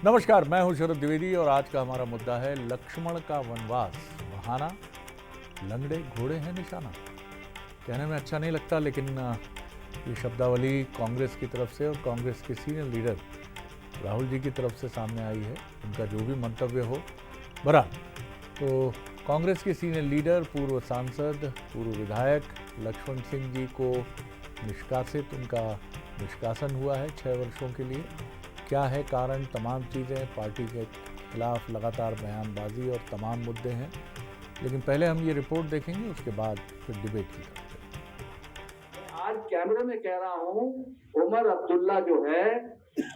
नमस्कार, मैं हूं शरद द्विवेदी और आज का हमारा मुद्दा है लक्ष्मण का वनवास, बहाना, लंगड़े घोड़े हैं निशाना। कहने में अच्छा नहीं लगता, लेकिन ये शब्दावली कांग्रेस की तरफ से और कांग्रेस के सीनियर लीडर राहुल जी की तरफ से सामने आई है। उनका जो भी मंतव्य हो बरा, तो कांग्रेस के सीनियर लीडर, पूर्व सांसद, पूर्व विधायक लक्ष्मण सिंह जी को निष्कासित, उनका निष्कासन हुआ है 6 वर्षों के लिए। क्या है कारण, तमाम चीज़ें, पार्टी के खिलाफ लगातार बयानबाजी और तमाम मुद्दे हैं। लेकिन पहले हम ये रिपोर्ट देखेंगे, उसके बाद फिर डिबेट की तरफ चलेंगे। आज कैमरे में कह रहा हूं, उमर अब्दुल्ला जो है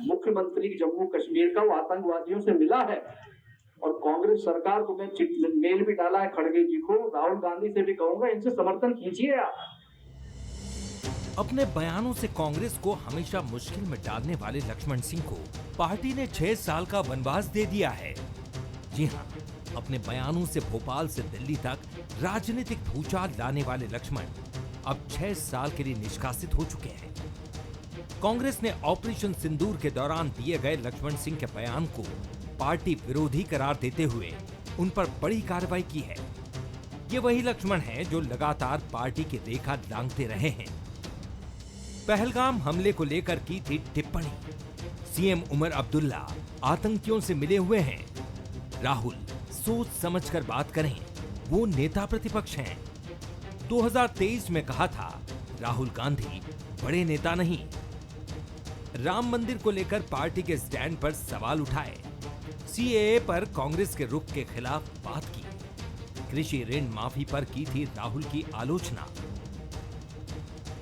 मुख्यमंत्री जम्मू कश्मीर का, वो आतंकवादियों से मिला है। और कांग्रेस सरकार को मैं मेल भी डाला है खड़गे जी को, राहुल गांधी से भी कहूंगा, इनसे समर्थन कीजिए आप। अपने बयानों से कांग्रेस को हमेशा मुश्किल में डालने वाले लक्ष्मण सिंह को पार्टी ने 6 साल का वनवास दे दिया है। जी हां, अपने बयानों से भोपाल से दिल्ली तक राजनीतिक भूचाल लाने वाले लक्ष्मण अब 6 साल के लिए निष्कासित हो चुके हैं। कांग्रेस ने ऑपरेशन सिंदूर के दौरान दिए गए लक्ष्मण सिंह के बयान को पार्टी विरोधी करार देते हुए उन पर बड़ी कार्रवाई की है। ये वही लक्ष्मण हैं जो लगातार पार्टी की रेखा लांघते रहे हैं। पहलगाम हमले को लेकर की थी टिप्पणी, सीएम उमर अब्दुल्ला आतंकियों से मिले हुए हैं। राहुल सोच समझकर बात करें, वो नेता प्रतिपक्ष हैं। 2023 में कहा था राहुल गांधी बड़े नेता नहीं। राम मंदिर को लेकर पार्टी के स्टैंड पर सवाल उठाए, सीएए पर कांग्रेस के रुख के खिलाफ बात की, कृषि ऋण माफी पर की थी राहुल की आलोचना।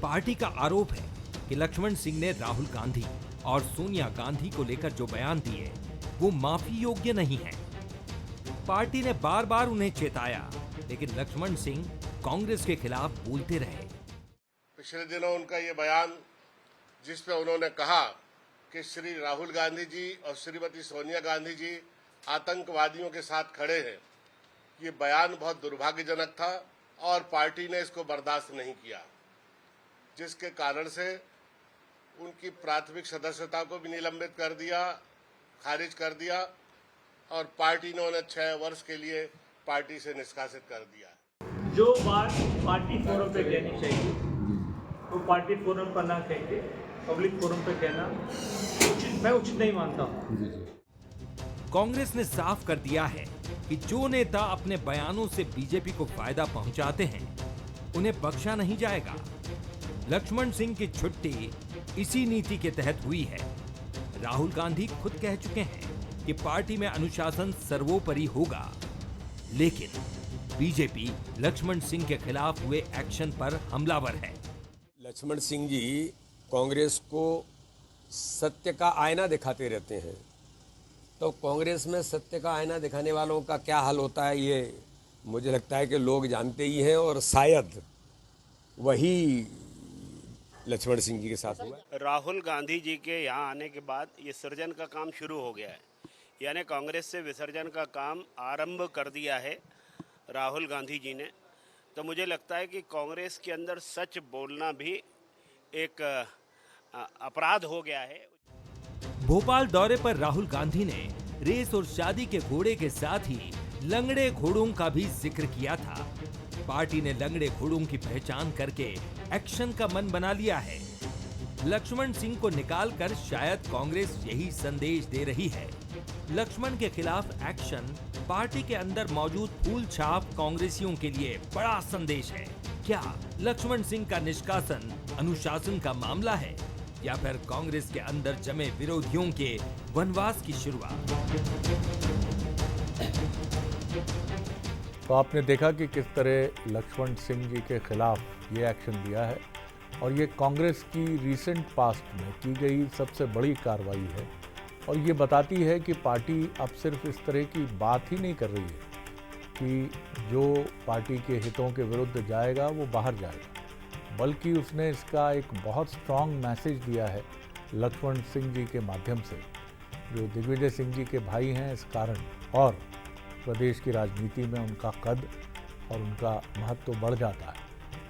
पार्टी का आरोप है कि लक्ष्मण सिंह ने राहुल गांधी और सोनिया गांधी को लेकर जो बयान दिए वो माफी योग्य नहीं है। पार्टी ने बार बार उन्हें चेताया, लेकिन लक्ष्मण सिंह कांग्रेस के खिलाफ बोलते रहे। पिछले दिनों उनका ये बयान, जिसमें उन्होंने कहा कि श्री राहुल गांधी जी और श्रीमती सोनिया गांधी जी आतंकवादियों के साथ खड़े हैं, ये बयान बहुत दुर्भाग्यजनक था और पार्टी ने इसको बर्दाश्त नहीं किया, जिसके कारण से उनकी प्राथमिक सदस्यता को भी निलंबित कर दिया, खारिज कर दिया और पार्टी ने उन्हें 6 वर्ष के लिए पार्टी से निष्कासित कर दिया। जो बात पार्टी फोरम पे कहनी चाहिए वो पार्टी फोरम पर ना कह के पब्लिक फोरम पे कहना मैं उचित नहीं मानता हूँ। कांग्रेस ने साफ कर दिया है कि जो नेता अपने बयानों से बीजेपी को फायदा पहुंचाते हैं उन्हें बख्शा नहीं जाएगा। लक्ष्मण सिंह की छुट्टी इसी नीति के तहत हुई है। राहुल गांधी खुद कह चुके हैं कि पार्टी में अनुशासन सर्वोपरि होगा, लेकिन बीजेपी लक्ष्मण सिंह के खिलाफ हुए एक्शन पर हमलावर है। लक्ष्मण सिंह जी कांग्रेस को सत्य का आईना दिखाते रहते हैं, तो कांग्रेस में सत्य का आईना दिखाने वालों का क्या हाल होता है ये मुझे लगता है कि लोग जानते ही हैं, और शायद वही लक्ष्मण सिंह जी के साथ हुआ। राहुल गांधी जी के यहाँ आने के बाद ये सृजन का काम शुरू हो गया है, यानी कांग्रेस से विसर्जन का काम आरंभ कर दिया है राहुल गांधी जी ने। तो मुझे लगता है कि कांग्रेस के अंदर सच बोलना भी एक अपराध हो गया है। भोपाल दौरे पर राहुल गांधी ने रेस और शादी के घोड़े के साथ ही लंगड़े घोड़ों का भी जिक्र किया था। पार्टी ने लंगड़े घोड़ों की पहचान करके एक्शन का मन बना लिया है। लक्ष्मण सिंह को निकालकर शायद कांग्रेस यही संदेश दे रही है। लक्ष्मण के खिलाफ एक्शन पार्टी के अंदर मौजूद फूल छाप कांग्रेसियों के लिए बड़ा संदेश है। क्या लक्ष्मण सिंह का निष्कासन अनुशासन का मामला है या फिर कांग्रेस के अंदर जमे विरोधियों के वनवास की शुरुआत? तो आपने देखा कि किस तरह लक्ष्मण सिंह जी के खिलाफ ये एक्शन लिया है, और ये कांग्रेस की रीसेंट पास्ट में की गई सबसे बड़ी कार्रवाई है। और ये बताती है कि पार्टी अब सिर्फ इस तरह की बात ही नहीं कर रही है कि जो पार्टी के हितों के विरुद्ध जाएगा वो बाहर जाएगा, बल्कि उसने इसका एक बहुत स्ट्रॉन्ग मैसेज दिया है लक्ष्मण सिंह जी के माध्यम से, जो दिग्विजय सिंह जी के भाई हैं इस कारण, और प्रदेश की राजनीति में उनका कद और उनका महत्व बढ़ जाता है।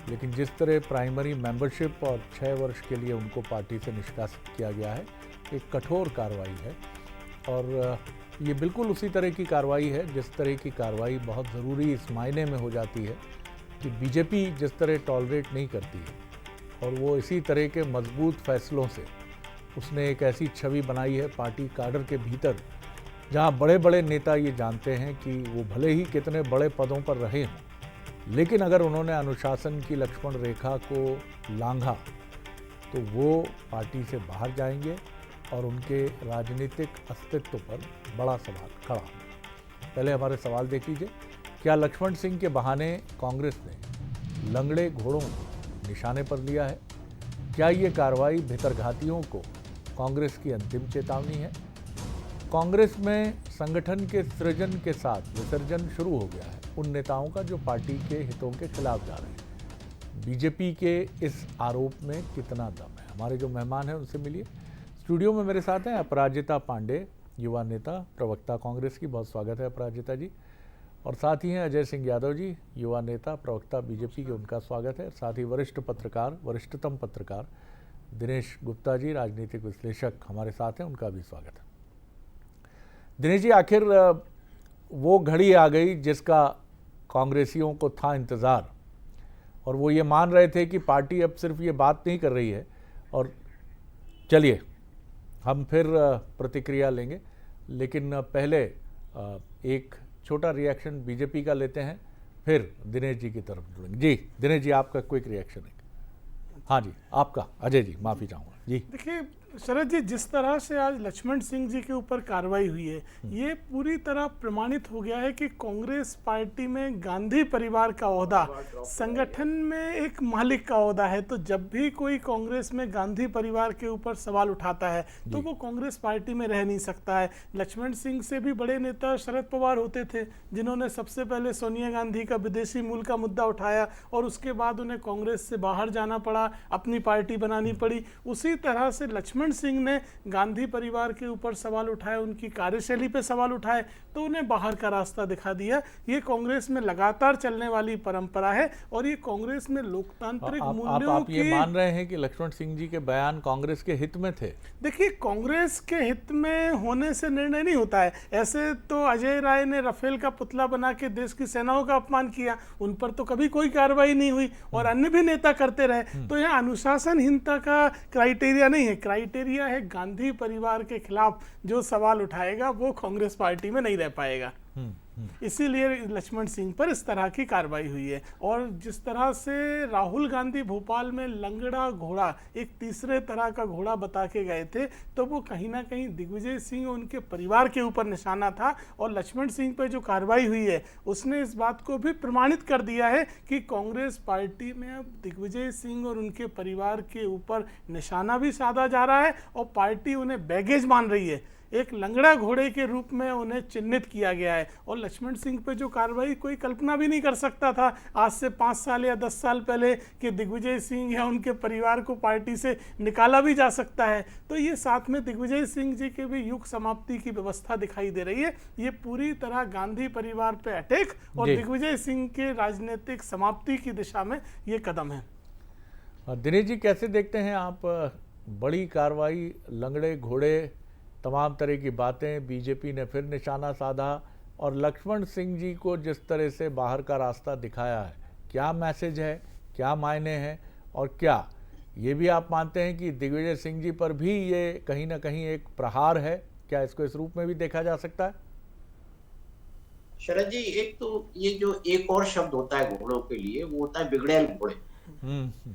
लेकिन जिस तरह प्राइमरी मेंबरशिप और 6 वर्ष के लिए उनको पार्टी से निष्कासित किया गया है, एक कठोर कार्रवाई है। और ये बिल्कुल उसी तरह की कार्रवाई है जिस तरह की कार्रवाई बहुत ज़रूरी इस मायने में हो जाती है कि बीजेपी जिस तरह टॉलरेट नहीं करती है और वो इसी तरह के मजबूत फैसलों से उसने एक ऐसी छवि बनाई है पार्टी काडर के भीतर, जहाँ बड़े बड़े नेता ये जानते हैं कि वो भले ही कितने बड़े पदों पर रहे हों, लेकिन अगर उन्होंने अनुशासन की लक्ष्मण रेखा को लांघा तो वो पार्टी से बाहर जाएंगे और उनके राजनीतिक अस्तित्व पर बड़ा सवाल खड़ा होगा। पहले हमारे सवाल देख लीजिए। क्या लक्ष्मण सिंह के बहाने कांग्रेस ने लंगड़े घोड़ों को निशाने पर लिया है? क्या ये कार्रवाई भितरघातियों को कांग्रेस की अंतिम चेतावनी है? कांग्रेस में संगठन के सृजन के साथ विसर्जन शुरू हो गया है उन नेताओं का जो पार्टी के हितों के खिलाफ जा रहे हैं। बीजेपी के इस आरोप में कितना दम है? हमारे जो मेहमान हैं उनसे मिलिए। स्टूडियो में मेरे साथ हैं अपराजिता पांडे, युवा नेता, प्रवक्ता कांग्रेस की। बहुत स्वागत है अपराजिता जी। और साथ ही हैं अजय सिंह यादव जी, युवा नेता, प्रवक्ता बीजेपी के, उनका स्वागत है। साथ ही वरिष्ठ पत्रकार, वरिष्ठतम पत्रकार दिनेश गुप्ता जी, राजनीतिक विश्लेषक हमारे साथ हैं, उनका भी स्वागत है। दिनेश जी, आखिर वो घड़ी आ गई जिसका कांग्रेसियों को था इंतज़ार और वो ये मान रहे थे कि पार्टी अब सिर्फ ये बात नहीं कर रही है। और चलिए हम फिर प्रतिक्रिया लेंगे, लेकिन पहले एक छोटा रिएक्शन बीजेपी का लेते हैं, फिर दिनेश जी की तरफ जुड़ेंगे। जी दिनेश जी, आपका क्विक रिएक्शन है। हाँ जी, आपका। अजय जी, माफ़ी चाहूँगा जी। देखिए शरद जी, जिस तरह से आज लक्ष्मण सिंह जी के ऊपर कार्रवाई हुई है, ये पूरी तरह प्रमाणित हो गया है कि कांग्रेस पार्टी में गांधी परिवार का ओहदा संगठन में एक मालिक का ओहदा है। तो जब भी कोई कांग्रेस में गांधी परिवार के ऊपर सवाल उठाता है तो वो कांग्रेस पार्टी में रह नहीं सकता है। लक्ष्मण सिंह से भी बड़े नेता शरद पवार होते थे, जिन्होंने सबसे पहले सोनिया गांधी का विदेशी मूल का मुद्दा उठाया और उसके बाद उन्हें कांग्रेस से बाहर जाना पड़ा, अपनी पार्टी बनानी पड़ी। उसी तरह से लक्ष्मण सिंह ने गांधी परिवार के ऊपर सवाल उठाए, उनकी कार्यशैली पे सवाल उठाए, तो उन्हें बाहर का रास्ता दिखा दिया। ये कांग्रेस में लगातार चलने वाली परंपरा है और ये कांग्रेस में लोकतांत्रिक मूल्यों आप ये मान रहे हैं कि लक्ष्मण सिंह जी के बयान कांग्रेस के हित में थे? देखिए, कांग्रेस के हित में होने से निर्णय नहीं होता है। ऐसे तो अजय राय ने राफेल का पुतला बना के देश की सेनाओं का अपमान किया, उन पर तो कभी कोई कार्रवाई नहीं हुई और अन्य भी नेता करते रहे। तो यह अनुशासनहीनता का क्राइटेरिया नहीं है, क्राइटेरिया है गांधी परिवार के खिलाफ जो सवाल उठाएगा वो कांग्रेस पार्टी में नहीं रह पाएगा। इसीलिए लक्ष्मण सिंह पर इस तरह की कार्रवाई हुई है। और जिस तरह से राहुल गांधी भोपाल में लंगड़ा घोड़ा, एक तीसरे तरह का घोड़ा बता के गए थे, तो वो कहीं ना कहीं दिग्विजय सिंह और उनके परिवार के ऊपर निशाना था। और लक्ष्मण सिंह पर जो कार्रवाई हुई है उसने इस बात को भी प्रमाणित कर दिया है कि कांग्रेस पार्टी में अब दिग्विजय सिंह और उनके परिवार के ऊपर निशाना भी साधा जा रहा है और पार्टी उन्हें बैगेज मान रही है। एक लंगड़ा घोड़े के रूप में उन्हें चिन्हित किया गया है। और लक्ष्मण सिंह पे जो कार्रवाई कोई कल्पना भी नहीं कर सकता था आज से 5 साल या 10 साल पहले कि दिग्विजय सिंह या उनके परिवार को पार्टी से निकाला भी जा सकता है। तो ये साथ में दिग्विजय सिंह जी के भी युग समाप्ति की व्यवस्था दिखाई दे रही है। ये पूरी तरह गांधी परिवार पे अटैक और दिग्विजय सिंह के राजनीतिक समाप्ति की दिशा में ये कदम है। दिनेश जी, कैसे देखते हैं आप बड़ी कार्रवाई, लंगड़े घोड़े, तमाम तरह की बातें, बीजेपी ने फिर निशाना साधा और लक्ष्मण सिंह जी को जिस तरह से बाहर का रास्ता दिखाया है, क्या मैसेज है, क्या मायने हैं? और क्या ये भी आप मानते हैं कि दिग्विजय सिंह जी पर भी ये कहीं ना कहीं एक प्रहार है? क्या इसको इस रूप में भी देखा जा सकता है? शरद जी, एक तो ये जो एक और शब्द होता है घोड़ों के लिए, वो होता है बिगड़ैल घोड़े।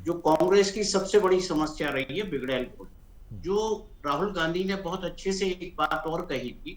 जो कांग्रेस की सबसे बड़ी समस्या रही है, बिगड़ैल घोड़े। जो राहुल गांधी ने बहुत अच्छे से एक बात और कही थी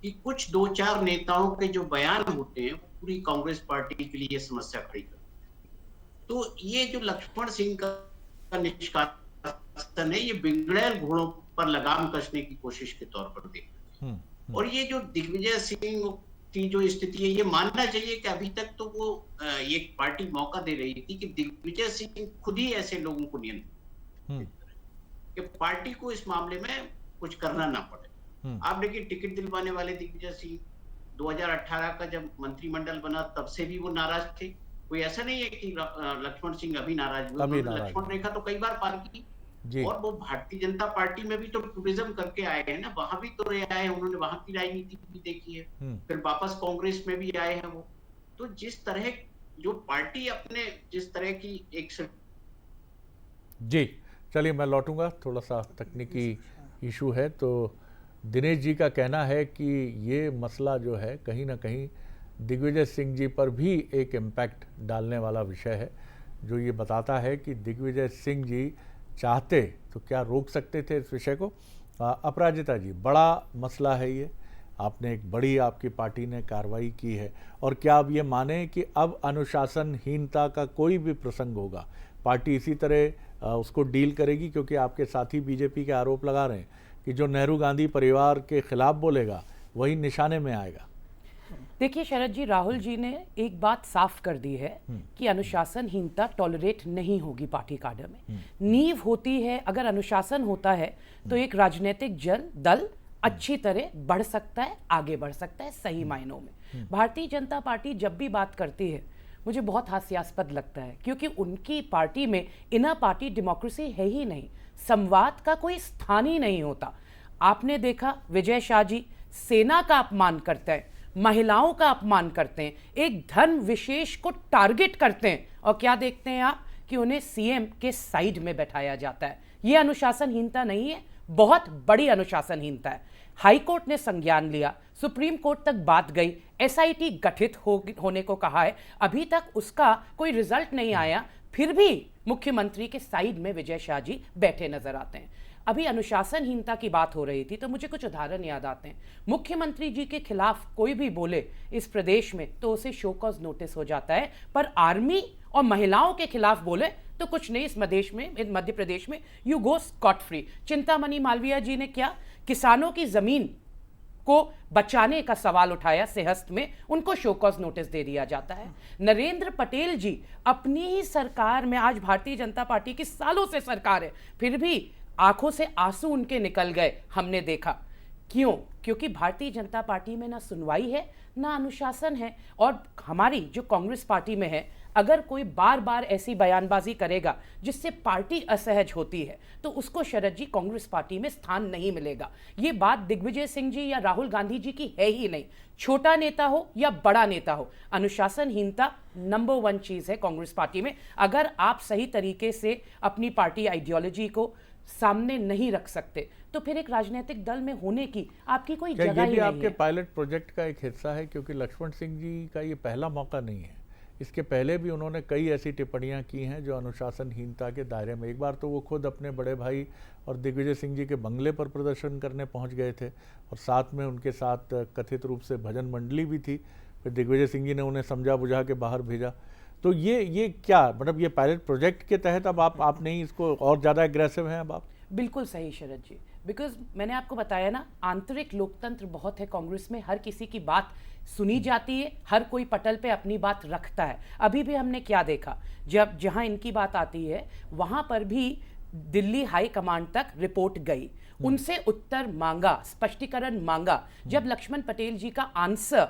कि कुछ 2-4 नेताओं के जो बयान होते हैं वो पूरी कांग्रेस पार्टी के लिए समस्या खड़ी करते हैं। तो ये जो लक्ष्मण सिंह का निष्कासन है, ये बिगड़ैल घोड़ों पर लगाम कसने की कोशिश के तौर पर देखते हैं। और ये जो दिग्विजय सिंह की जो स्थिति है, ये मानना चाहिए कि अभी तक तो वो ये पार्टी मौका दे रही थी कि दिग्विजय सिंह खुद ही ऐसे लोगों को नियंत्रित कि पार्टी को इस मामले में कुछ करना ना पड़े। आप देखिए, टिकट दिलवाने वाले दिग्विजय सिंह 2018 का जब मंत्रिमंडल बना तब से भी वो नाराज थे। कोई ऐसा नहीं है कि लक्ष्मण सिंह अभी नाराज हुए, लक्ष्मण रेखा तो कई बार पार की। जी। और वो भारतीय जनता पार्टी में भी तो टूरिज्म करके आए हैं ना, वहां भी तो रहे आए हैं, उन्होंने वहां की राजनीति भी देखी है, फिर वापस कांग्रेस में भी आए हैं वो। तो जिस तरह जो पार्टी अपने जिस तरह की एक जी, चलिए मैं लौटूंगा, थोड़ा सा तकनीकी इशू है। तो दिनेश जी का कहना है कि ये मसला जो है कहीं ना कहीं दिग्विजय सिंह जी पर भी एक इम्पैक्ट डालने वाला विषय है, जो ये बताता है कि दिग्विजय सिंह जी चाहते तो क्या रोक सकते थे इस विषय को। अपराजिता जी, बड़ा मसला है ये, आपने एक बड़ी आपकी पार्टी ने कार्रवाई की है, और क्या आप ये माने कि अब अनुशासनहीनता का कोई भी प्रसंग होगा पार्टी इसी तरह उसको डील करेगी? क्योंकि आपके साथी बीजेपी के आरोप लगा रहे हैं कि जो नेहरू गांधी परिवार के खिलाफ बोलेगा वही निशाने में आएगा। देखिए शरद जी, राहुल जी ने एक बात साफ कर दी है कि अनुशासनहीनता टॉलरेट नहीं होगी पार्टी काडर में। नींव होती है, अगर अनुशासन होता है तो एक राजनीतिक दल अच्छी तरह बढ़ सकता है, आगे बढ़ सकता है सही मायनों में। भारतीय जनता पार्टी जब भी बात करती है मुझे बहुत हास्यास्पद लगता है, क्योंकि उनकी पार्टी में इनर पार्टी डेमोक्रेसी है ही नहीं, संवाद का कोई स्थान ही नहीं होता। आपने देखा विजय शाह जी सेना का अपमान करते हैं, महिलाओं का अपमान करते हैं, एक धर्म विशेष को टारगेट करते हैं, और क्या देखते हैं आप कि उन्हें सीएम के साइड में बैठाया जाता है। यह अनुशासनहीनता नहीं है, बहुत बड़ी अनुशासनहीनता है। हाई कोर्ट ने संज्ञान लिया, सुप्रीम कोर्ट तक बात गई, एसआईटी गठित होने को कहा है, अभी तक उसका कोई रिजल्ट नहीं आया, फिर भी मुख्यमंत्री के साइड में विजय शाह जी बैठे नजर आते हैं। अभी अनुशासनहीनता की बात हो रही थी तो मुझे कुछ उदाहरण याद आते हैं। मुख्यमंत्री जी के खिलाफ कोई भी बोले इस प्रदेश में तो उसे शो कॉज नोटिस हो जाता है, पर आर्मी और महिलाओं के खिलाफ बोले तो कुछ नहीं, इस मध्य प्रदेश में you go scot free. Chintamani Malviya ji ने क्या, किसानों की जमीन को बचाने का सवाल उठाया सिंहस्थ में, उनको शो कॉज नोटिस दे दिया जाता है। नरेंद्र पटेल जी अपनी ही सरकार में, आज भारतीय जनता पार्टी की सालों से सरकार है, फिर भी आंखों से आंसू उनके निकल गए, हमने देखा। क्यों? क्योंकि भारतीय जनता पार्टी में ना सुनवाई है ना अनुशासन है। और हमारी जो कांग्रेस पार्टी में है, अगर कोई बार बार ऐसी बयानबाजी करेगा जिससे पार्टी असहज होती है तो उसको शरद जी कांग्रेस पार्टी में स्थान नहीं मिलेगा। ये बात दिग्विजय सिंह जी या राहुल गांधी जी की है ही नहीं, छोटा नेता हो या बड़ा नेता हो, अनुशासनहीनता नंबर 1 चीज है कांग्रेस पार्टी में। अगर आप सही तरीके से अपनी पार्टी आइडियोलॉजी को सामने नहीं रख सकते तो फिर एक राजनीतिक दल में होने की आपकी कोई जगह ही नहीं है। ये भी आपके पायलट प्रोजेक्ट का एक हिस्सा है, क्योंकि लक्ष्मण सिंह जी का ये पहला मौका नहीं है, इसके पहले भी उन्होंने कई ऐसी टिप्पणियां की हैं जो अनुशासनहीनता के दायरे में। एक बार तो वो खुद अपने बड़े भाई और दिग्विजय सिंह जी के बंगले पर प्रदर्शन करने पहुंच गए थे, और साथ में उनके साथ कथित रूप से भजन मंडली भी थी, फिर दिग्विजय सिंह जी ने उन्हें समझा बुझा के बाहर भेजा। तो ये क्या मतलब, ये पायलट प्रोजेक्ट के तहत अब आप नहीं इसको और ज़्यादा एग्रेसिव हैं अब आप? बिल्कुल सही शरद जी, बिकॉज मैंने आपको बताया ना, आंतरिक लोकतंत्र बहुत है कांग्रेस में, हर किसी की बात सुनी जाती है, हर कोई पटल पे अपनी बात रखता है। अभी भी हमने क्या देखा, जब जहां इनकी बात आती है वहां पर भी दिल्ली हाई कमांड तक रिपोर्ट गई, उनसे उत्तर मांगा, स्पष्टीकरण मांगा। जब लक्ष्मण पटेल जी का आंसर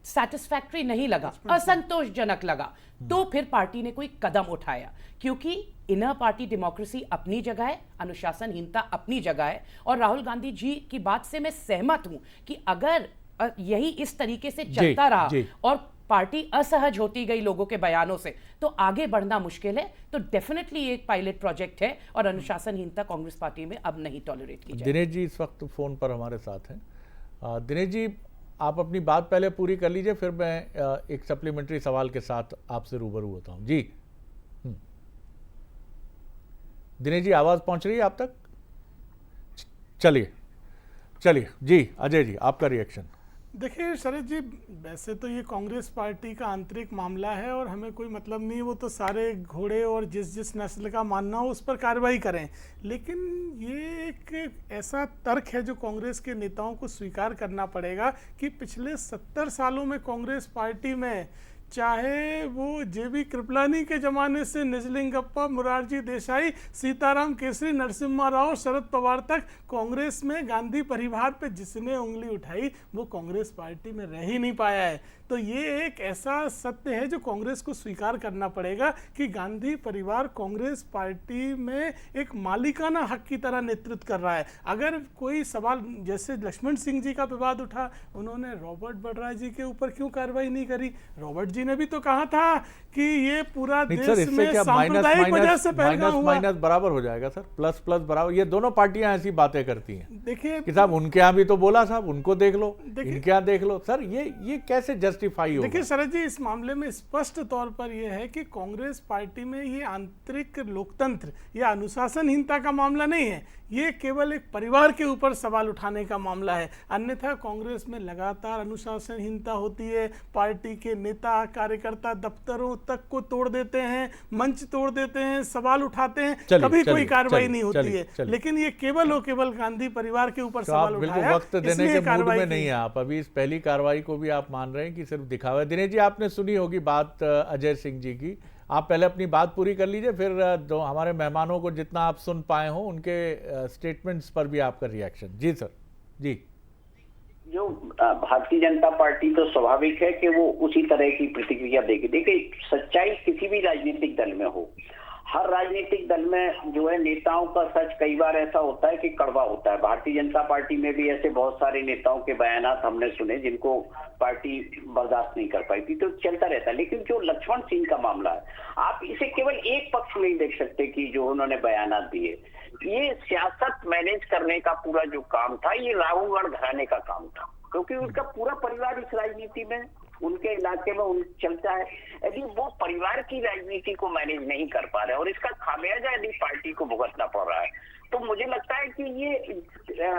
सैटिस्फैक्टरी नहीं लगा, असंतोषजनक लगा, तो फिर पार्टी ने कोई कदम उठाया। क्योंकि इनर पार्टी डेमोक्रेसी अपनी जगह है, अनुशासनहीनता अपनी जगह है। और राहुल गांधी जी की बात से मैं सहमत हूं कि अगर यही इस तरीके से चलता रहा और पार्टी असहज होती गई लोगों के बयानों से तो आगे बढ़ना मुश्किल है। तो डेफिनेटली एक पायलट प्रोजेक्ट है और अनुशासनहीनता कांग्रेस पार्टी में अब नहीं टॉलरेट की जाएगी। दिनेश जी इस वक्त फोन पर हमारे साथ हैं। दिनेश जी, आप अपनी बात पहले पूरी कर लीजिए, फिर मैं एक सप्लीमेंट्री सवाल के साथ आपसे रूबरू होता हूं। जी दिनेश जी, आवाज पहुंच रही है आप तक? चलिए जी, अजय जी आपका रिएक्शन। देखिए शरद जी, वैसे तो ये कांग्रेस पार्टी का आंतरिक मामला है और हमें कोई मतलब नहीं, वो तो सारे घोड़े और जिस नस्ल का मानना हो उस पर कार्रवाई करें। लेकिन ये एक ऐसा तर्क है जो कांग्रेस के नेताओं को स्वीकार करना पड़ेगा कि पिछले 70 सालों में कांग्रेस पार्टी में, चाहे वो जेबी कृपलानी के ज़माने से निजलिंगप्पा, मुरारजी देसाई, सीताराम केसरी, नरसिम्हा राव, शरद पवार तक, कांग्रेस में गांधी परिवार पे जिसने उंगली उठाई वो कांग्रेस पार्टी में रह ही नहीं पाया है। तो ये एक ऐसा सत्य है जो कांग्रेस को स्वीकार करना पड़ेगा कि गांधी परिवार कांग्रेस पार्टी में एक मालिकाना हक की तरह नेतृत्व कर रहा है। अगर कोई सवाल, जैसे लक्ष्मण सिंह जी का विवाद उठा, उन्होंने रॉबर्ट वड्रा जी के ऊपर क्यों कार्रवाई नहीं करी? रॉबर्ट जी ने भी तो कहा था कि ये पूरा देश में सांप्रदायिक वजह से पहलगाम हुआ। माइनस बराबर हो जाएगा सर, प्लस प्लस बराबर। ये दोनों पार्टियां ऐसी बातें करती हैं। देखिए कि साहब उनके यहाँ भी तो बोला, साहब उनको देख लो, इनके यहाँ देख लो। सर ये कैसे जस्टिफाई होगा? देखिए शरद जी, इस मामले में स्पष्ट तौर पर यह है कि कांग्रेस पार्टी में ये आंतरिक लोकतंत्र या अनुशासनहीनता का मामला नहीं है, ये केवल एक परिवार के ऊपर सवाल उठाने का मामला है। अन्यथा कांग्रेस में लगातार अनुशासनहीनता होती है। पार्टी के नेता कार्यकर्ता दफ्तरों तक को तोड़ देते हैं, मंच तोड़ देते हैं, सवाल उठाते हैं, कभी कोई कार्रवाई नहीं होती है। लेकिन ये केवल और केवल गांधी परिवार के ऊपर सवाल उठाया, वक्त देने के मूड में नहीं है आप। अभी इस पहली कार्रवाई को भी आप मान रहे हैं कि सिर्फ दिखावा है। दिनेश जी, आपने सुनी होगी बात अजय सिंह जी की, आप पहले अपनी बात पूरी कर लीजिए, फिर दो हमारे मेहमानों को जितना आप सुन पाए हो उनके स्टेटमेंट्स पर भी आपका रिएक्शन। जी सर। जी, जो भारतीय जनता पार्टी तो स्वाभाविक है कि वो उसी तरह की प्रतिक्रिया देगी। देखिए, सच्चाई किसी भी राजनीतिक दल में हो, हर राजनीतिक दल में जो है नेताओं का सच कई बार ऐसा होता है कि कड़वा होता है। भारतीय जनता पार्टी में भी ऐसे बहुत सारे नेताओं के बयानात हमने सुने जिनको पार्टी बर्दाश्त नहीं कर पाई थी, तो चलता रहता है। लेकिन जो लक्ष्मण सिंह का मामला है, आप इसे केवल एक पक्ष नहीं देख सकते कि जो उन्होंने बयानात दिए, ये सियासत मैनेज करने का पूरा जो काम था, ये राहुल घराने का काम था, क्योंकि उनका पूरा परिवार इस राजनीति में, उनके इलाके में उन चलता है। यदि वो परिवार की राजनीति को मैनेज नहीं कर पा रहे और इसका खामियाजा यदि पार्टी को भुगतना पड़ रहा है, तो मुझे लगता है कि ये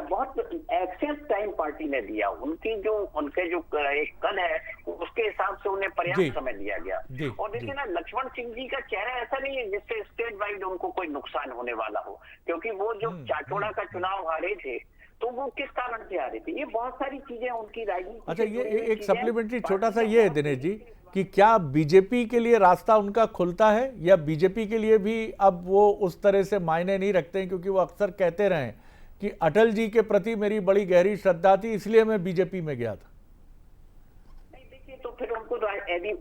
बहुत एक्सेस टाइम पार्टी ने दिया। उनके जो एक कद है उसके हिसाब से उन्हें पर्याप्त समय दिया गया। और देखिए ना, लक्ष्मण सिंह जी का चेहरा ऐसा नहीं है जिससे स्टेट वाइड उनको कोई नुकसान होने वाला हो, क्योंकि वो जो चाचौड़ा का चुनाव हारे थे तो वो किस कारण से आ रही थी, ये बहुत सारी चीजें उनकी राजनीति। अच्छा, ये एक सप्लीमेंट्री छोटा सा ये है दिनेश जी कि क्या बीजेपी के लिए रास्ता उनका खुलता है, या बीजेपी के लिए भी अब वो उस तरह से मायने नहीं रखते हैं? क्योंकि वो अक्सर कहते रहे कि अटल जी के प्रति मेरी बड़ी गहरी श्रद्धा थी, इसलिए मैं बीजेपी में गया था। तो फिर उनको यदि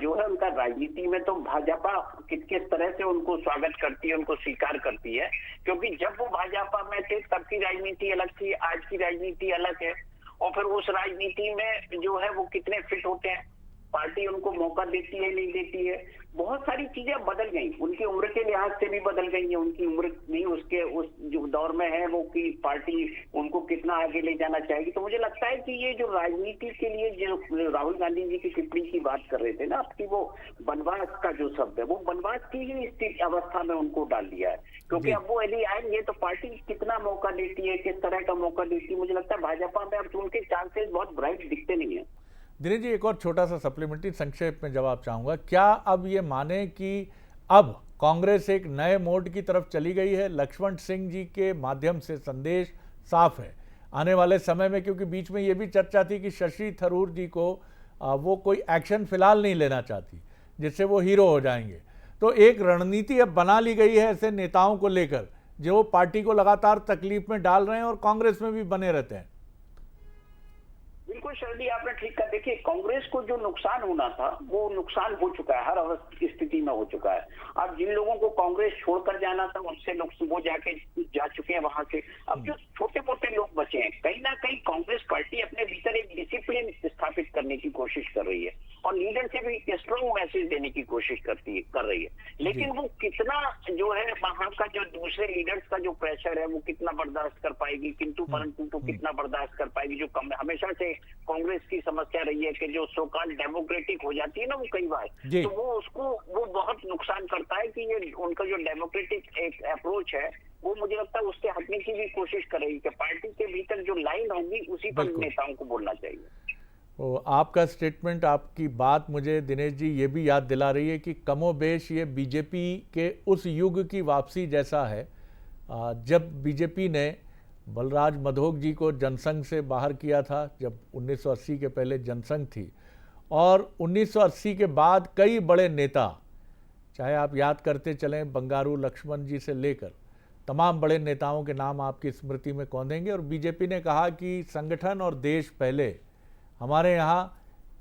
जो है उनका राजनीति में तो भाजपा किस तरह से उनको स्वागत करती है, उनको स्वीकार करती है, क्योंकि जब वो भाजपा में थे तब की राजनीति अलग थी, आज की राजनीति अलग है। और फिर उस राजनीति में जो है वो कितने फिट होते हैं, पार्टी उनको मौका देती है नहीं देती है, बहुत सारी चीजें बदल गई। उनकी उम्र के लिहाज से भी बदल गई है, उनकी उम्र भी उसके उस जो दौर में है वो कि पार्टी उनको कितना आगे ले जाना चाहेगी। तो मुझे लगता है कि ये जो राजनीति के लिए जो राहुल गांधी जी की टिप्पणी की बात कर रहे थे ना आपकी, वो वनवास का जो शब्द है, वो वनवास की ही स्थिति अवस्था में उनको डाल दिया है। क्योंकि अब वो यदि आएंगे तो पार्टी कितना मौका देती है, किस तरह का मौका देती है, मुझे लगता है भाजपा में अब उनके चांसेस बहुत ब्राइट दिखते नहीं है। दिनेश जी, एक और छोटा सा सप्लीमेंट्री संक्षेप में जवाब चाहूँगा। क्या अब ये माने कि अब कांग्रेस एक नए मोड की तरफ चली गई है? लक्ष्मण सिंह जी के माध्यम से संदेश साफ है आने वाले समय में, क्योंकि बीच में ये भी चर्चा थी कि शशि थरूर जी को वो कोई एक्शन फिलहाल नहीं लेना चाहती जिससे वो हीरो हो जाएंगे। तो एक रणनीति अब बना ली गई है ऐसे नेताओं को लेकर जो पार्टी को लगातार तकलीफ में डाल रहे हैं और कांग्रेस में भी बने रहते हैं। बिल्कुल शरदी, आपने ठीक कहा। देखिए, कांग्रेस को जो नुकसान होना था वो नुकसान हो चुका है, हर स्थिति में हो चुका है। अब जिन लोगों को कांग्रेस छोड़कर जाना था उनसे वो जा चुके हैं वहां से। अब जो छोटे मोटे लोग बचे हैं, कहीं ना कहीं कांग्रेस पार्टी अपने भीतर एक डिसिप्लिन स्थापित करने की कोशिश कर रही है और लीडर से भी स्ट्रॉन्ग मैसेज देने की कोशिश कर रही है। लेकिन वो कितना जो है वहां का जो दूसरे लीडर्स का जो प्रेशर है वो कितना बर्दाश्त कर पाएगी, किंतु परंतु तो कितना बर्दाश्त कर पाएगी। जो हमेशा से कांग्रेस की समस्या रही है कि जो सोकॉल डेमोक्रेटिक हो जाती है ना वो कई बार, तो वो बहुत नुकसान करता है कि ये उनका जो डेमोक्रेटिक एक अप्रोच है वो मुझे लगता है उससे हटने की भी कोशिश करेगी कि पार्टी के भीतर जो लाइन होगी उसी पर नेताओं को बोलना चाहिए। तो आपका स्टेटमेंट, आपकी बात मुझे दिनेश जी ये भी याद दिला रही है कि कमोबेश ये बीजेपी के उस युग की वापसी जैसा है जब बीजेपी ने बलराज मधोक जी को जनसंघ से बाहर किया था, जब 1980 के पहले जनसंघ थी, और 1980 के बाद कई बड़े नेता, चाहे आप याद करते चलें बंगारू लक्ष्मण जी से लेकर तमाम बड़े नेताओं के नाम आपकी स्मृति में कौंधेंगे। और बीजेपी ने कहा कि संगठन और देश पहले, हमारे यहाँ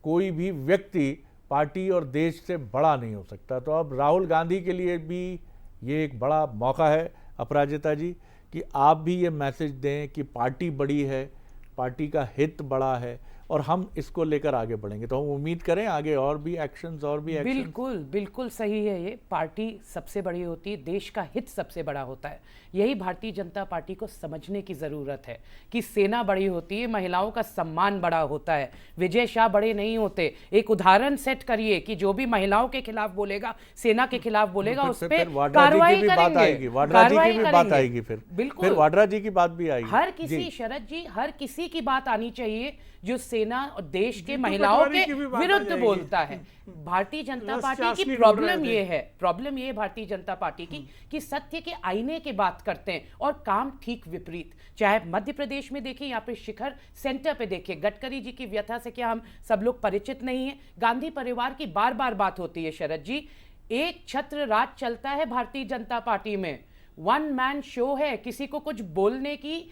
कोई भी व्यक्ति पार्टी और देश से बड़ा नहीं हो सकता। तो अब राहुल गांधी के लिए भी ये एक बड़ा मौका है अपराजिता जी कि आप भी ये मैसेज दें कि पार्टी बड़ी है, पार्टी का हित बड़ा है और हम इसको लेकर आगे बढ़ेंगे। तो हम उम्मीद करें आगे और भी एक्शंस बिल्कुल बिल्कुल सही है। ये पार्टी सबसे बड़ी होती है, देश का हित सबसे बड़ा होता है। यही भारतीय जनता पार्टी को समझने की ज़रूरत है कि सेना बड़ी होती है, महिलाओं का सम्मान बड़ा होता है, विजय शाह बड़े नहीं होते। एक उदाहरण सेट करिए कि जो भी महिलाओं के खिलाफ बोलेगा, सेना के खिलाफ बोलेगा, उस पर कार्रवाई करेंगे। वाड्रा जी की भी बात आएगी, फिर वाड्रा जी की बात भी आएगी। हर किसी, शरद जी, हर किसी की बात आनी चाहिए जो सेना और देश के महिलाओं के विरुद्ध बोलता है। भारतीय जनता पार्टी की प्रॉब्लम ये है भारतीय जनता पार्टी की कि सत्य के आईने की बात करते हैं और काम ठीक विपरीत। चाहे मध्य प्रदेश में देखिए, यहाँ पे शिखर सेंटर पे देखिए, गडकरी जी की व्यथा से क्या हम सब लोग परिचित नहीं है? गांधी परिवार की बार बार बात होती है शरद जी। एक छत्र राज चलता है भारतीय जनता पार्टी में, वन मैन शो है, किसी को कुछ बोलने की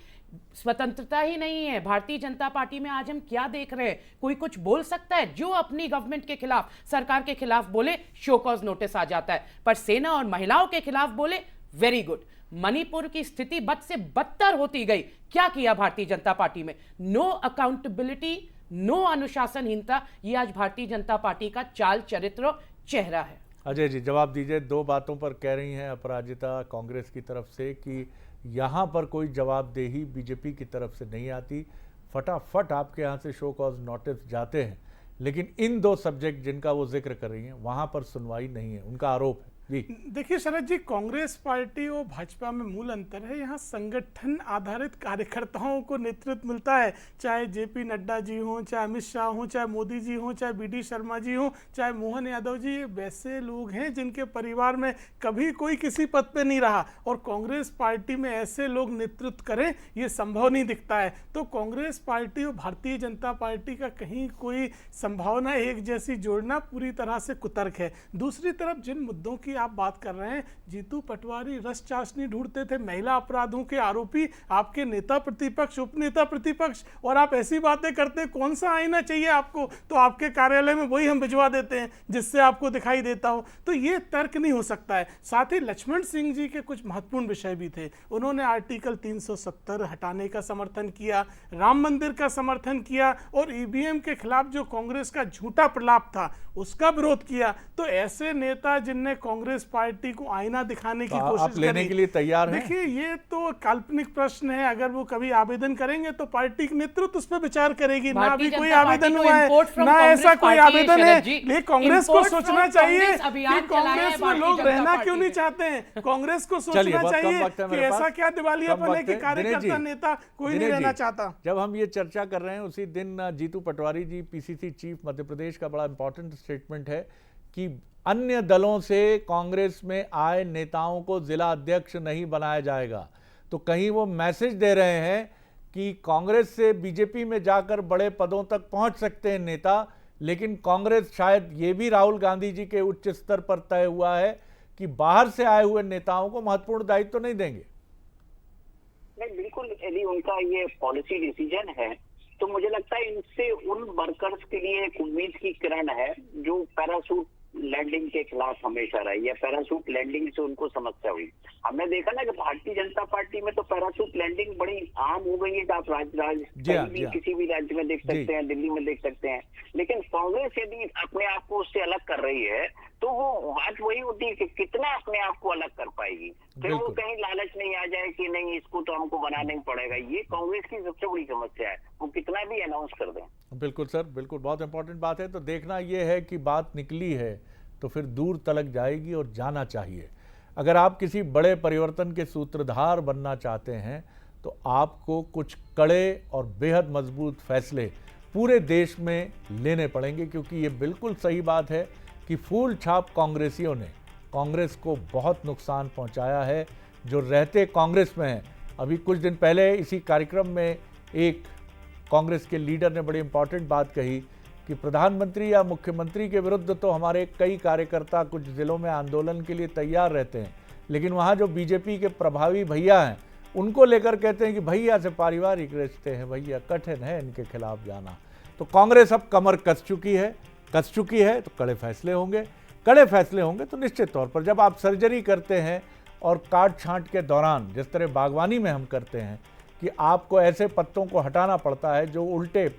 स्वतंत्रता ही नहीं है। भारतीय जनता पार्टी में आज हम क्या देख रहे हैं? कोई कुछ बोल सकता है? जो अपनी गवर्नमेंट के खिलाफ, सरकार के खिलाफ बोले, शो कॉज नोटिस आ जाता है, पर सेना और महिलाओं के खिलाफ बोले, वेरी गुड। मणिपुर की स्थिति बद से बदतर होती गई। क्या किया भारतीय जनता पार्टी में? नो अकाउंटेबिलिटी, नो अनुशासनहीनता। ये आज भारतीय जनता पार्टी का चाल चरित्र चेहरा है। अजय जी जवाब दीजिए। दो बातों पर कह रही हैं अपराजिता कांग्रेस की तरफ से कि यहाँ पर कोई जवाबदेही बीजेपी की तरफ से नहीं आती, फटाफट आपके यहाँ से शो कॉज नोटिस जाते हैं, लेकिन इन दो सब्जेक्ट जिनका वो जिक्र कर रही हैं वहाँ पर सुनवाई नहीं है, उनका आरोप है। देखिए शरद जी, कांग्रेस पार्टी और भाजपा में मूल अंतर है। यहाँ संगठन आधारित कार्यकर्ताओं को नेतृत्व मिलता है, चाहे जेपी नड्डा जी हों, चाहे अमित शाह हों, चाहे मोदी जी हों, चाहे बीडी शर्मा जी हों, चाहे मोहन यादव जी। ये वैसे लोग हैं जिनके परिवार में कभी कोई किसी पद पे नहीं रहा, और कांग्रेस पार्टी में ऐसे लोग नेतृत्व करें ये संभव नहीं दिखता है। तो कांग्रेस पार्टी और भारतीय जनता पार्टी का कहीं कोई संभावना एक जैसी जोड़ना पूरी तरह से कुतर्क है। दूसरी तरफ जिन मुद्दों की आप बात कर रहे हैं, जीतू पटवारी रस चाशनी ढूंढते थे, महिला अपराधों के आरोपी आपके नेता प्रतिपक्ष, उपनेता प्रतिपक्ष, और आप ऐसी बातें करते हैं। कौन सा आईना चाहिए आपको? तो आपके कार्यालय में वही हम भिजवा देते हैं जिससे आपको दिखाई देता हो। तो ये तर्क नहीं हो सकता है। साथ ही लक्ष्मण सिंह जी के कुछ महत्वपूर्ण विषय भी थे। उन्होंने आर्टिकल 370 हटाने का समर्थन किया, राम मंदिर का समर्थन किया, और ईवीएम के खिलाफ जो कांग्रेस का झूठा प्रलाप था उसका विरोध किया। तो ऐसे नेता जिनने कांग्रेस पार्टी को आईना दिखाने की कोशिश लेने के लिए तैयार हैं? देखिए ये तो काल्पनिक प्रश्न है। अगर वो कभी आवेदन करेंगे तो पार्टी के नेतृत्व उस पर विचार करेगी। ना अभी कोई आवेदन हुआ है, ना ऐसा कोई आवेदन है। लेकिन कांग्रेस को सोचना चाहिए कि कांग्रेस में लोग रहना क्यों नहीं चाहते हैं। कांग्रेस को सोचना चाहिए कि ऐसा क्या दिवालियापन है कि कार्यकर्ता नेता कोई नहीं रहना चाहता। जब हम ये चर्चा कर रहे हैं उसी दिन जीतू पटवारी जी, पीसीसी चीफ मध्य प्रदेश का बड़ा इंपॉर्टेंट स्टेटमेंट है कि अन्य दलों से कांग्रेस में आए नेताओं को जिला अध्यक्ष नहीं बनाया जाएगा। तो कहीं वो मैसेज दे रहे हैं कि कांग्रेस से बीजेपी में जाकर बड़े पदों तक पहुंच सकते हैं नेता, लेकिन कांग्रेस शायद ये भी राहुल गांधी जी के उच्च स्तर पर तय हुआ है कि बाहर से आए हुए नेताओं को महत्वपूर्ण दायित्व तो नहीं देंगे। नहीं, बिल्कुल, यदि उनका ये पॉलिसी डिसीजन है तो मुझे लगता है इनसे उन वर्कर्स के लिए एक उम्मीद की किरण है जो पैराशूट लैंडिंग के खिलाफ हमेशा रही है। पैराशूट लैंडिंग से उनको समस्या हुई। हमने देखा ना कि भारतीय जनता पार्टी में तो पैराशूट लैंडिंग बड़ी आम हो गई है कि आप किसी भी राज्य में देख सकते हैं, दिल्ली में देख सकते हैं। लेकिन कांग्रेस यदि अपने आप को उससे अलग कर रही है तो वो बात वही होती है कि कितना अपने आप को अलग कर पाएगी। फिर वो कहीं लालच नहीं आ जाए कि नहीं इसको तो हमको बनाना ही पड़ेगा। ये कांग्रेस की सबसे बड़ी समस्या है, वो कितना भी अनाउंस कर दें। बिल्कुल सर, बिल्कुल, बहुत इंपॉर्टेंट बात है। तो देखना ये है कि बात निकली है तो फिर दूर तलक जाएगी और जाना चाहिए। अगर आप किसी बड़े परिवर्तन के सूत्रधार बनना चाहते हैं तो आपको कुछ कड़े और बेहद मजबूत फैसले पूरे देश में लेने पड़ेंगे, क्योंकि ये बिल्कुल सही बात है कि फूल छाप कांग्रेसियों ने कांग्रेस को बहुत नुकसान पहुंचाया है जो रहते कांग्रेस में हैं। अभी कुछ दिन पहले इसी कार्यक्रम में एक कांग्रेस के लीडर ने बड़ी इंपॉर्टेंट बात कही कि प्रधानमंत्री या मुख्यमंत्री के विरुद्ध तो हमारे कई कार्यकर्ता कुछ जिलों में आंदोलन के लिए तैयार रहते हैं, लेकिन वहाँ जो बीजेपी के प्रभावी भैया हैं उनको लेकर कहते हैं कि भैया से पारिवारिक रिश्ते हैं, भैया कठिन है इनके खिलाफ जाना। तो कांग्रेस अब कमर कस चुकी है तो कड़े फैसले होंगे तो निश्चित तौर पर जब आप सर्जरी करते हैं और काट छांट के दौरान जिस तरह बागवानी में हम करते हैं कि आपको ऐसे पत्तों को हटाना पड़ता है जो उल्टे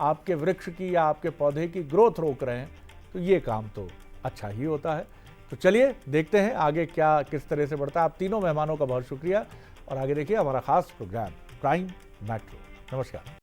आपके वृक्ष की या आपके पौधे की ग्रोथ रोक रहे हैं, तो ये काम तो अच्छा ही होता है। तो चलिए देखते हैं आगे क्या किस तरह से बढ़ता है। आप तीनों मेहमानों का बहुत शुक्रिया और आगे देखिए हमारा खास प्रोग्राम प्राइम मेट्रो। नमस्कार।